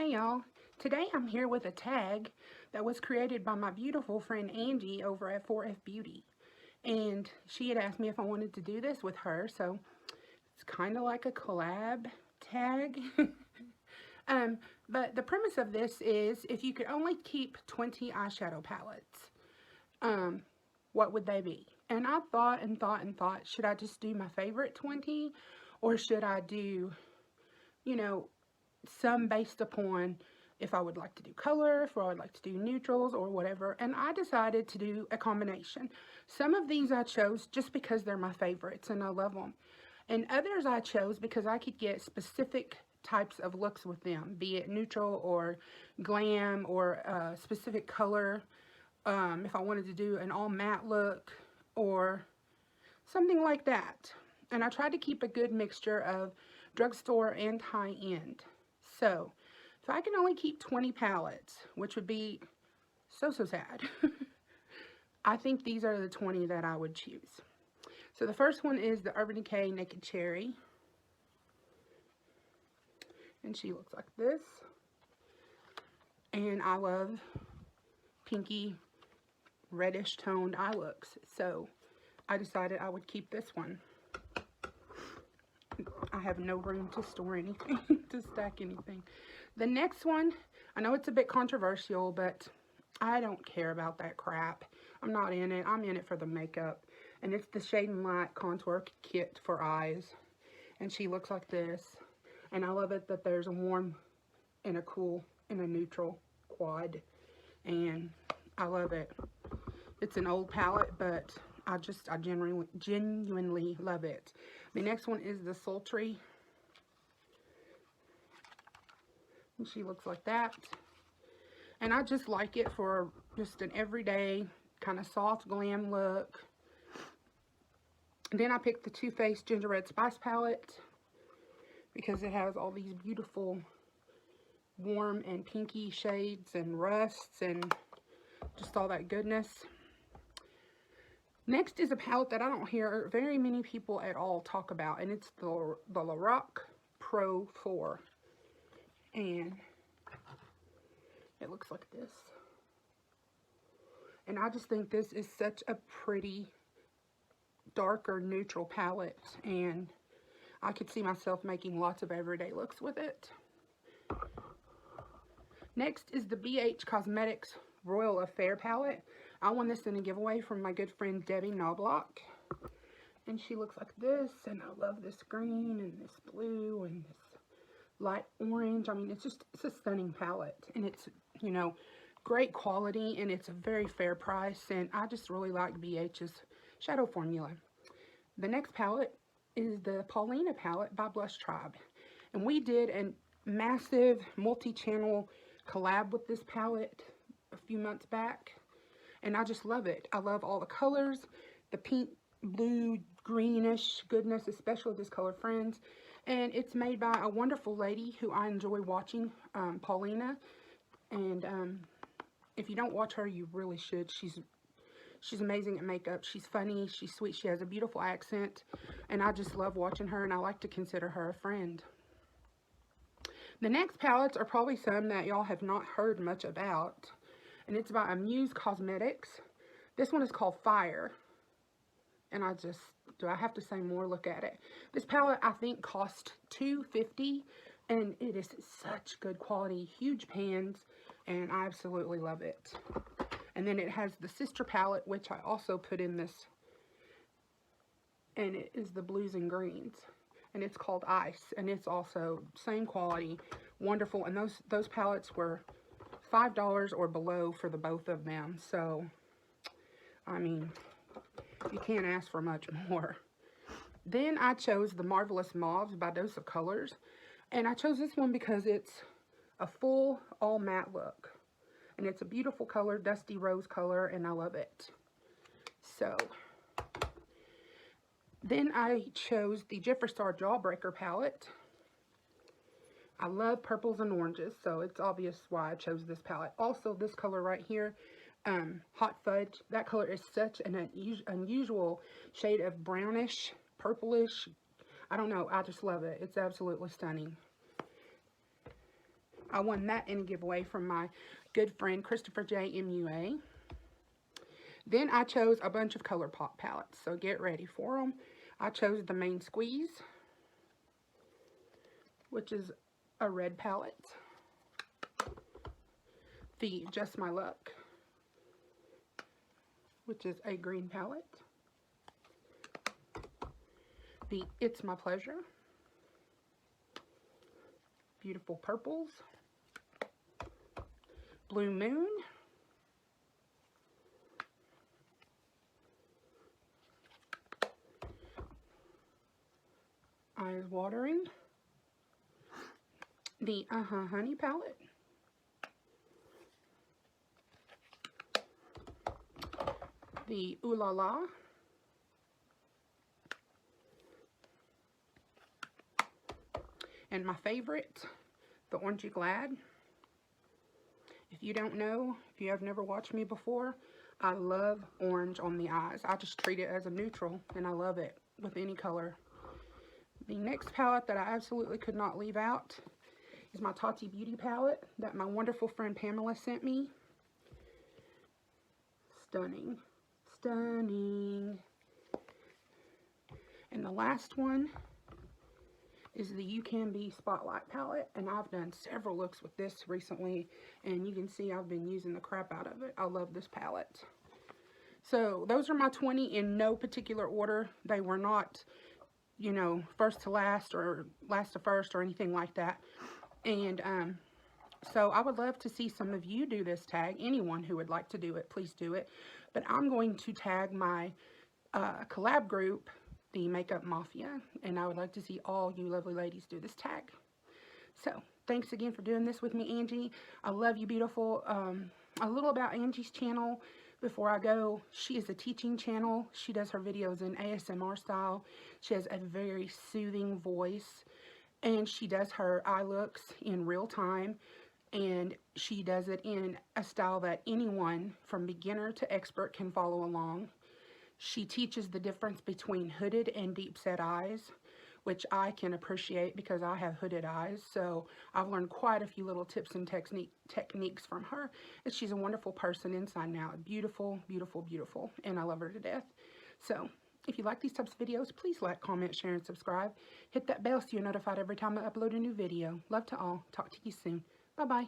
Hey y'all, today I'm here with a tag that was created by my beautiful friend Angie over at 4F Beauty. And she had asked me if I wanted to do this with her, so it's kind of like a collab tag. um, but the premise of this is if you could only keep 20 eyeshadow palettes, what would they be? And I thought and thought and thought, should I just do my favorite 20 or should I do, you know, some based upon if I would like to do color, if I would like to do neutrals or whatever. And I decided to do a combination. Some of these I chose just because they're my favorites and I love them. And others I chose because I could get specific types of looks with them, be it neutral or glam or a specific color. If I wanted to do an all matte look or something like that. And I tried to keep a good mixture of drugstore and high-end. So, if I can only keep 20 palettes, which would be so sad, I think these are the 20 that I would choose. So the first one is the Urban Decay Naked Cherry. And she looks like this. And I love pinky, reddish toned eye looks. So I decided I would keep this one. I have no room to store anything, to stack anything. The next one, I know it's a bit controversial, but I don't care about that crap. I'm not in it. I'm in it for the makeup. And it's the Shade and Light Contour Kit for eyes. And she looks like this. And I love it that there's a warm and a cool and a neutral quad. And I love it. It's an old palette, but I genuinely love it. The next one is the Sultry. And she looks like that. And I just like it for just an everyday kind of soft glam look. And then I picked the Too Faced Ginger Red Spice palette because it has all these beautiful warm and pinky shades and rusts and just all that goodness. Next is a palette that I don't hear very many people at all talk about, and it's the Lorac Pro 4. And it looks like this. And I just think this is such a pretty, darker, neutral palette, and I could see myself making lots of everyday looks with it. Next is the BH Cosmetics Royal Affair palette. I won this in a giveaway from my good friend Debbie Knobloch. And she looks like this, and I love this green and this blue and this light orange. I mean, it's a stunning palette, and it's, you know, great quality, and it's a very fair price, and I just really like BH's shadow formula. The next palette is the Paulina palette by Blush Tribe, and we did a massive multi-channel collab with this palette a few months back, and I just love it. I love all the colors, the pink, blue, greenish goodness, especially this color Friends. And it's made by a wonderful lady who I enjoy watching, Paulina. And if you don't watch her, you really should. She's amazing at makeup. She's funny. She's sweet. She has a beautiful accent. And I just love watching her, and I like to consider her a friend. The next palettes are probably some that y'all have not heard much about. And it's by Amuse Cosmetics. This one is called Fire. And do I have to say more? Look at it. This palette, I think, cost $2.50. And it is such good quality. Huge pans. And I absolutely love it. And then it has the sister palette, which I also put in this. And it is the blues and greens. And it's called Ice. And it's also same quality. Wonderful. And those palettes were $5 or below for the both of them. So, I mean, you can't ask for much more. Then I chose the Marvelous Mauves by Dose of Colors. And I chose this one because it's a full all matte look. And it's a beautiful color, dusty rose color, and I love it. So, then I chose the Jeffree Star Jawbreaker palette. I love purples and oranges, so it's obvious why I chose this palette. Also, this color right here, Hot Fudge, that color is such an unusual shade of brownish, purplish. I don't know, I just love it. It's absolutely stunning. I won that in a giveaway from my good friend Christopher J. MUA. Then I chose a bunch of ColourPop palettes, so get ready for them. I chose the Main Squeeze, which is a red palette. The Just My Luck, which is a green palette. The It's My Pleasure, beautiful purples. Blue Moon, Eyes Watering, the Honey palette, the Ooh La La, and my favorite, the Orangey Glad. If you don't know, if you have never watched me before, I love orange on the eyes. I just treat it as a neutral, and I love it with any color. The next palette that I absolutely could not leave out is my Tati Beauty palette that my wonderful friend Pamela sent me. Stunning. Stunning. And the last one is the You Can Be Spotlight palette, and I've done several looks with this recently, and you can see I've been using the crap out of it. I love this palette. So those are my 20 in no particular order. They were not, you know, first to last or last to first or anything like that. And so I would love to see some of you do this tag. Anyone who would like to do it, please do it. But I'm going to tag my collab group, the Makeup Mafia, and I would like to see all you lovely ladies do this tag. So thanks again for doing this with me, Angie. I love you, beautiful. A little about Angie's channel before I go. She is a teaching channel. She does her videos in ASMR style. She has a very soothing voice, and she does her eye looks in real time, and she does it in a style that anyone from beginner to expert can follow along. She teaches the difference between hooded and deep set eyes, which I can appreciate because I have hooded eyes. So I've learned quite a few little tips and techniques from her. And she's a wonderful person inside and out. Beautiful, beautiful, beautiful. And I love her to death. So if you like these types of videos, please like, comment, share, and subscribe. Hit that bell so you're notified every time I upload a new video. Love to all. Talk to you soon. Bye-bye.